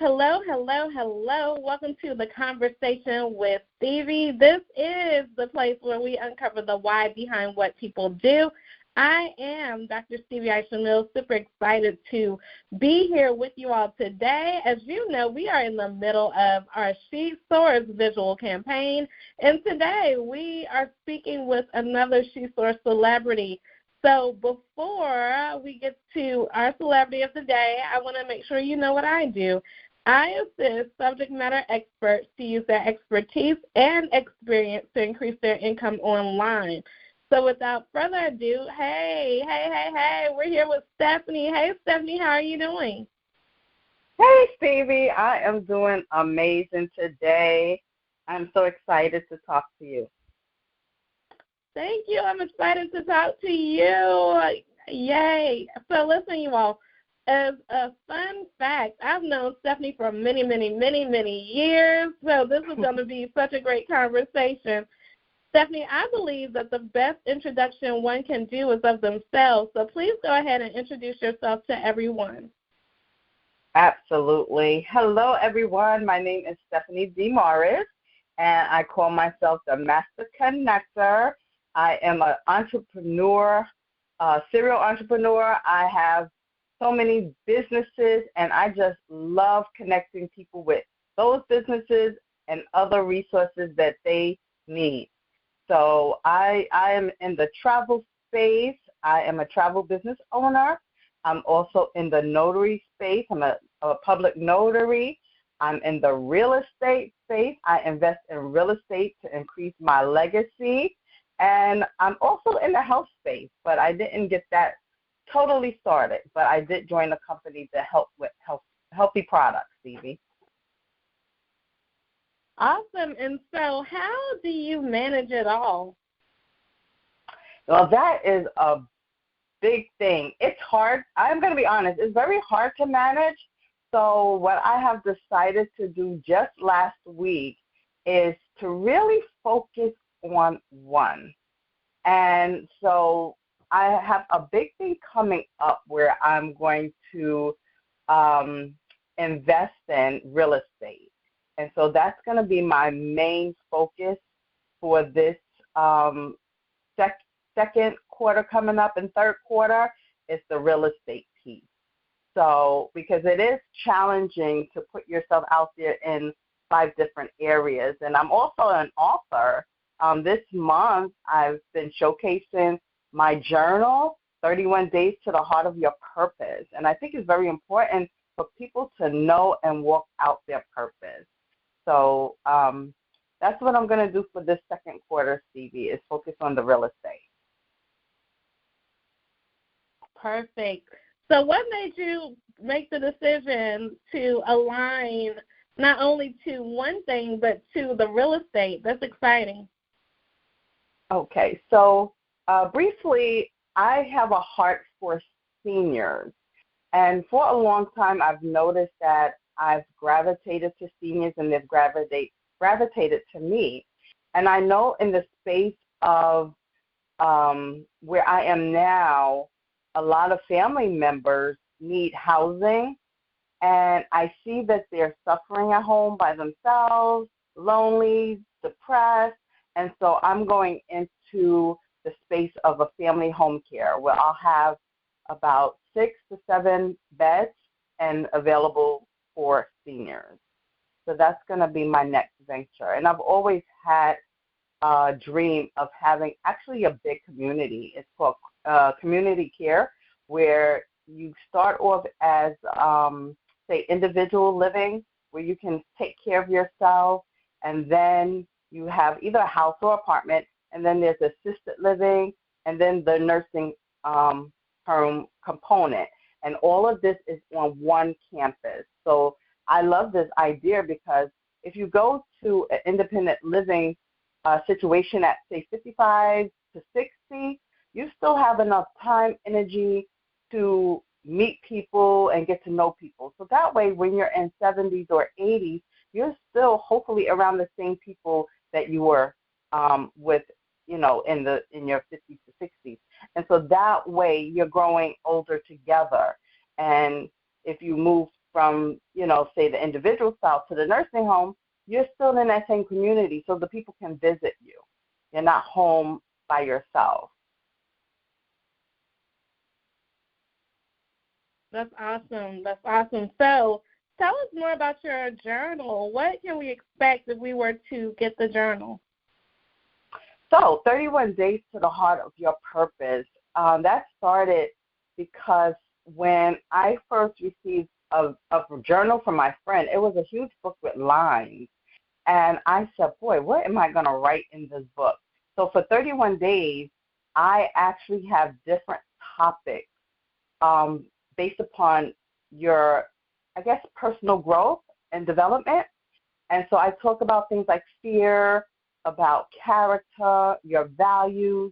Hello, hello, hello. Welcome to the Conversation with Stevie. This is the place where we uncover the why behind what people do. I am Dr. Stevie Aisha, super excited to be here with you all today. As you know, we are in the middle of our She Soars visual campaign, and today we are speaking with another She Soars celebrity. So before we get to our celebrity of the day, I want to make sure you know what I do. I assist subject matter experts to use their expertise and experience to increase their income online. So without further ado, hey, we're here with Stephanie. Hey, Stephanie, how are you doing? Hey, Stevie, I am doing amazing today. I'm so excited to talk to you. Thank you. I'm excited to talk to you. Yay. So listen, you all. As a fun fact, I've known Stephanie for many years, so this is going to be such a great conversation. Stephanie, I believe that the best introduction one can do is of themselves, so please go ahead and introduce yourself to everyone. Absolutely. Hello, everyone. My name is Stephanie D. Morris, and I call myself the Master Connector. I am an entrepreneur, serial entrepreneur. I have so many businesses, and I just love connecting people with those businesses and other resources that they need. So I am in the travel space. I am a travel business owner. I'm also in the notary space. I'm a public notary. I'm in the real estate space. I invest in real estate to increase my legacy. And I'm also in the health space, but I didn't get that totally started, but I did join a company to help with healthy products, Stevie. Awesome. And so how do you manage it all? Well, that is a big thing. It's hard. I'm going to be honest. It's very hard to manage. So what I have decided to do just last week is to really focus on one. And so I have a big thing coming up where I'm going to invest in real estate. And so that's going to be my main focus for this second quarter coming up, and third quarter is the real estate piece. So because it is challenging to put yourself out there in 5 different areas. And I'm also an author. This month I've been showcasing my journal, 31 Days to the Heart of Your Purpose. And I think it's very important for people to know and walk out their purpose. So that's what I'm going to do for this second quarter, Stevie, is focus on the real estate. Perfect. So what made you make the decision to align not only to one thing, but to the real estate? That's exciting. Okay, so briefly, I have a heart for seniors. And for a long time, I've noticed that I've gravitated to seniors and they've gravitated to me. And I know in the space of where I am now, a lot of family members need housing. And I see that they're suffering at home by themselves, lonely, depressed. And so I'm going into the space of a family home care where I'll have about 6 to 7 beds and available for seniors. So that's going to be my next venture. And I've always had a dream of having actually a big community. It's called community care, where you start off as, say, individual living, where you can take care of yourself, and then you have either a house or apartment, and then there's assisted living, and then the nursing home component. And all of this is on one campus. So I love this idea because if you go to an independent living situation at, say, 55 to 60, you still have enough time, energy to meet people and get to know people. So that way, when you're in 70s or 80s, you're still hopefully around the same people that you were with, you know, in your 50s to 60s. And so that way, you're growing older together. And if you move from, say the individual style to the nursing home, you're still in that same community so the people can visit you. You're not home by yourself. That's awesome. That's awesome. So tell us more about your journal. What can we expect if we were to get the journal? So 31 Days to the Heart of Your Purpose, that started because when I first received a journal from my friend, it was a huge book with lines. And I said, boy, what am I going to write in this book? So for 31 days, I actually have different topics based upon your, I guess, personal growth and development. And so I talk about things like fear, about character, your values,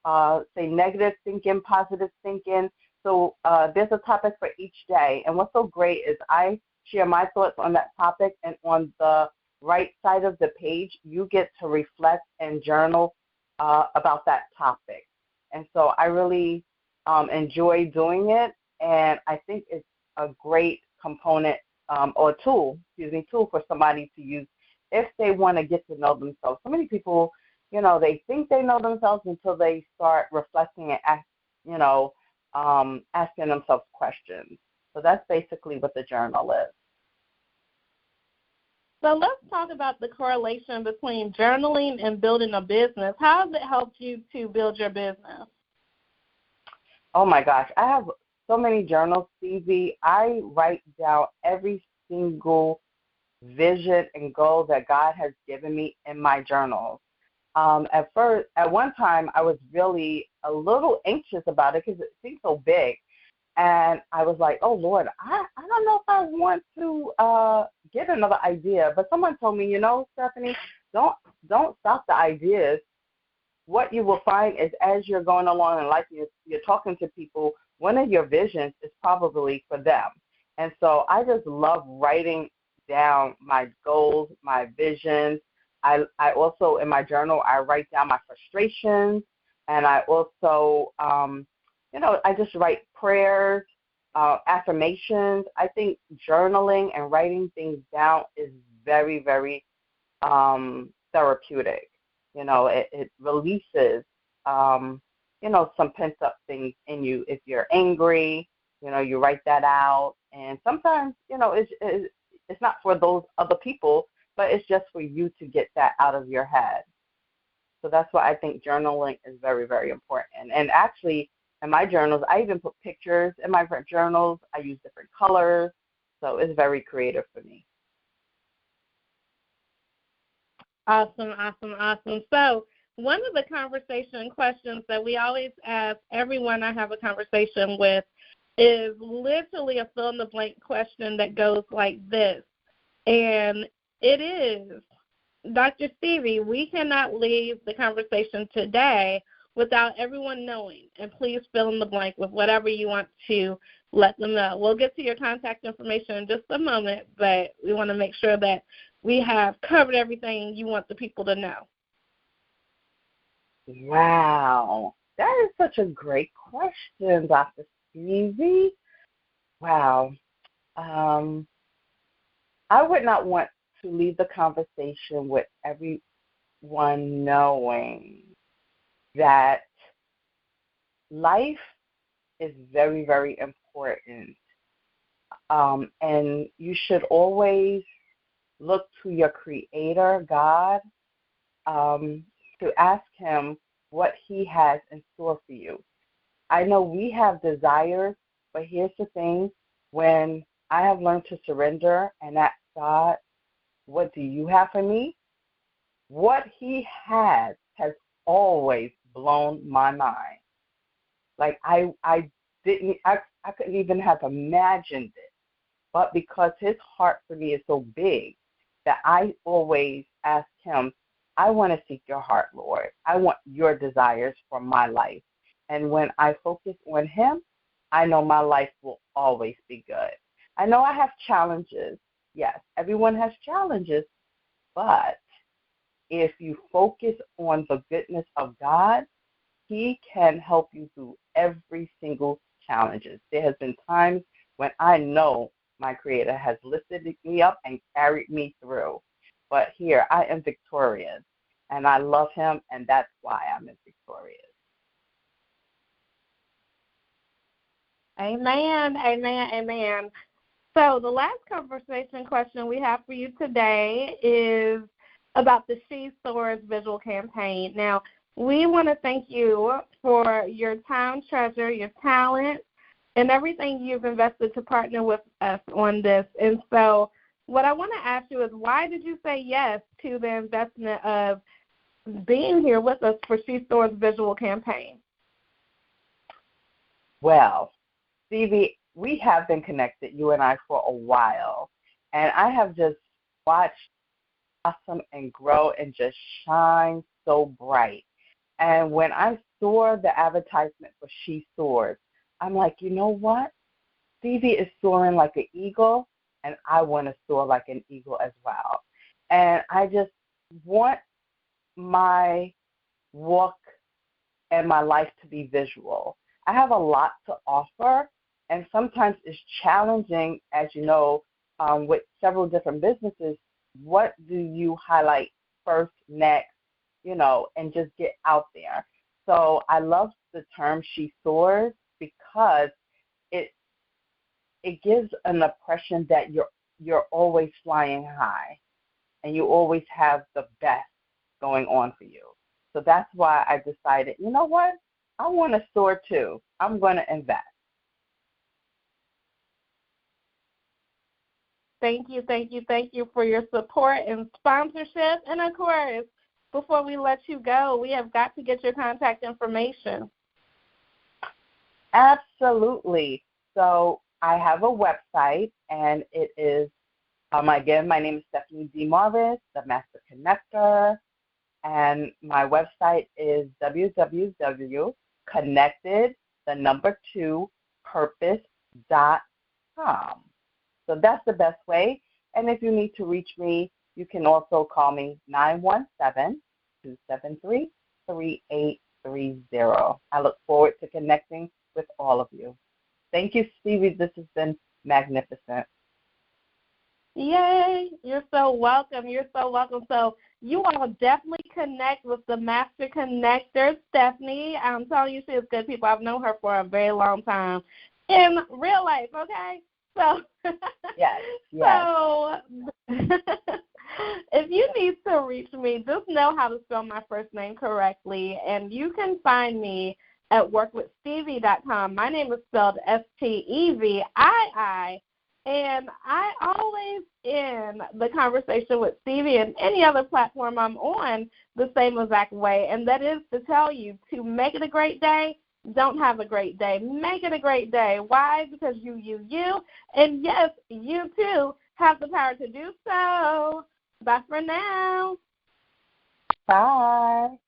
say negative thinking, positive thinking. So there's a topic for each day. And what's so great is I share my thoughts on that topic, and on the right side of the page, you get to reflect and journal about that topic. And so I really enjoy doing it, and I think it's a great component or tool for somebody to use if they want to get to know themselves. So many people, they think they know themselves until they start reflecting and asking themselves questions. So that's basically what the journal is. So let's talk about the correlation between journaling and building a business. How has it helped you to build your business? Oh, my gosh. I have so many journals, Stevie. I write down every single vision and goal that God has given me in my journals. At one time, I was really a little anxious about it because it seemed so big. And I was like, oh, Lord, I don't know if I want to get another idea. But someone told me, Stephanie, don't stop the ideas. What you will find is as you're going along in life, you're talking to people, one of your visions is probably for them. And so I just love writing down my goals, my visions. I also, in my journal, I write down my frustrations, and I also, I just write prayers, affirmations. I think journaling and writing things down is very, very therapeutic. It releases, some pent-up things in you. If you're angry, you write that out. And sometimes, it's not for those other people, but it's just for you to get that out of your head. So that's why I think journaling is very, very important. And actually, in my journals, I even put pictures in my journals. I use different colors. So it's very creative for me. Awesome, awesome, awesome. So one of the conversation questions that we always ask everyone I have a conversation with is literally a fill-in-the-blank question that goes like this. And it is, Dr. Stevie, we cannot leave the conversation today without everyone knowing. And please fill in the blank with whatever you want to let them know. We'll get to your contact information in just a moment, but we want to make sure that we have covered everything you want the people to know. Wow. That is such a great question, Dr. Stevie. Wow. I would not want to leave the conversation with everyone knowing that life is very, very important. And you should always look to your Creator, God, to ask Him what He has in store for you. I know we have desires, but here's the thing. When I have learned to surrender and ask God, what do you have for me? What He has always blown my mind. Like I couldn't even have imagined it. But because His heart for me is so big that I always ask Him, I want to seek your heart, Lord. I want your desires for my life. And when I focus on Him, I know my life will always be good. I know I have challenges. Yes, everyone has challenges. But if you focus on the goodness of God, He can help you through every single challenge. There has been times when I know my Creator has lifted me up and carried me through. But here, I am victorious, and I love Him, and that's why I'm victorious. Amen, amen, amen. So the last conversation question we have for you today is about the She Soars visual campaign. Now, we want to thank you for your time, treasure, your talent, and everything you've invested to partner with us on this. And so what I want to ask you is, why did you say yes to the investment of being here with us for She Soars visual campaign? Well, Stevie, we have been connected, you and I, for a while, and I have just watched blossom and grow and just shine so bright. And when I saw the advertisement for She Soars, I'm like, you know what? Stevie is soaring like an eagle, and I want to soar like an eagle as well. And I just want my walk and my life to be visual. I have a lot to offer, and sometimes it's challenging, as you know, with several different businesses. What do you highlight first, next, and just get out there? So I love the term She Soars because it gives an impression that you're always flying high and you always have the best going on for you. So that's why I decided, you know what? I want to soar too. I'm going to invest. Thank you, thank you, thank you for your support and sponsorship. And, of course, before we let you go, we have got to get your contact information. Absolutely. So I have a website, and it is, again, my name is Stephanie D. Morris, the Master Connector, and my website is www.connected2purpose.com. So that's the best way. And if you need to reach me, you can also call me 917-273-3830. I look forward to connecting with all of you. Thank you, Stevie. This has been magnificent. Yay. You're so welcome. You're so welcome. So you all definitely connect with the Master Connector, Stephanie. I'm telling you, she is good people. I've known her for a very long time in real life, okay? So, yes. So if you need to reach me, just know how to spell my first name correctly, and you can find me at workwithstevie.com. My name is spelled Stevii, and I always end the conversation with Stevie and any other platform I'm on the same exact way, and that is to tell you to make it a great day. Don't have a great day. Make it a great day. Why? Because you. And, yes, you, too, have the power to do so. Bye for now. Bye.